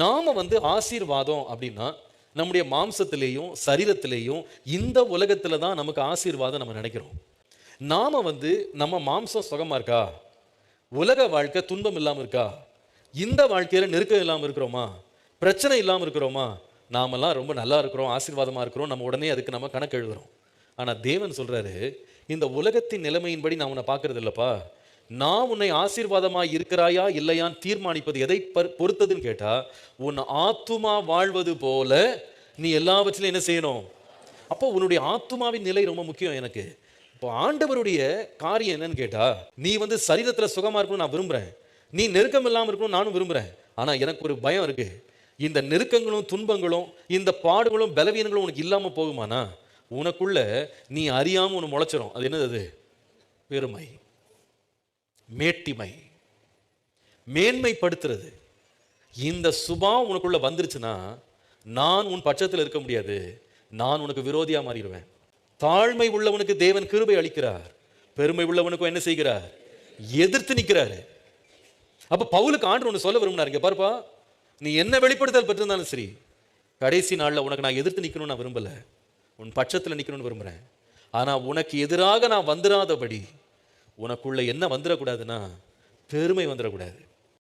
நாம ஆசீர்வாதம் அப்படின்னா நம்முடைய மாம்சத்திலேயும் சரீரத்திலேயும் இந்த உலகத்துல தான் நமக்கு ஆசீர்வாதம் நம்ம நினைக்கிறோம். நாம நம்ம மாம்சம் சுகமா இருக்கா, உலக வாழ்க்கை துன்பம் இல்லாம இருக்கா, இந்த வாழ்க்கையில நெருக்கம் இல்லாம இருக்கிறோமா, பிரச்சனை இல்லாம இருக்கிறோமா, நாமெல்லாம் ரொம்ப நல்லா இருக்கிறோம், ஆசீர்வாதமா இருக்கிறோம், நம்ம உடனே அதுக்கு நம்ம கணக்கு எழுதுறோம். ஆனா தேவன் சொல்றாரு, இந்த உலகத்தின் நிலைமையின்படி நான் உன்னை பார்க்கறது இல்லப்பா. நான் உன்னை ஆசீர்வாதமா இருக்கிறாயா இல்லையான்னு தீர்மானிப்பது எதை பொறுத்ததுன்னு கேட்டா, உன் ஆத்துமா வாழ்வது போல நீ எல்லாவற்றிலும் என்ன செய்யணும். அப்போ உன்னுடைய ஆத்துமாவின் நிலை ரொம்ப முக்கியம் எனக்கு. இப்போ ஆண்டவருடைய காரியம் என்னன்னு கேட்டா, நீ சரீரத்துல சுகமா இருக்கணும் நான் விரும்புறேன், நீ நெருக்கம் இல்லாம இருக்கணும் நானும் விரும்புறேன். ஆனா எனக்கு ஒரு பயம் இருக்கு. இந்த நெருக்கங்களும் துன்பங்களும் இந்த பாடுகளும் பலவீனங்களும் உனக்கு இல்லாம போகுமானா, உனக்குள்ள நீ அறியாம ஒன்று முளைச்சிரும். அது என்னது? அது பெருமை, மேட்டிமை, மேன்மைப்படுத்துறது. இந்த சுபாவம் உனக்குள்ள வந்துருச்சுன்னா, நான் உன் பட்சத்தில் இருக்க முடியாது, நான் உனக்கு விரோதியா மாறிடுவேன். தாழ்மை உள்ளவனுக்கு தேவன் கிருபை அளிக்கிறார், பெருமை உள்ளவனுக்கும் என்ன செய்கிறார்? எதிர்த்து நிற்கிறாரு. அப்ப பவுலுக்கு ஆண்டவர் ஒன்று சொல்ல விரும்பினார், பாருப்பா, நீ என்ன வெளிப்படுத்தல் பெற்றிருந்தாலும் சரி, கடைசி நாளில் உனக்கு நான் எதிர்த்து நிற்கணும்னு நான் விரும்பல, உன் பட்சத்தில் நிற்கணும்னு விரும்புகிறேன். ஆனால் உனக்கு எதிராக நான் வந்துடாதபடி உனக்குள்ள என்ன வந்துடக்கூடாதுன்னா, பெருமை வந்துடக்கூடாது.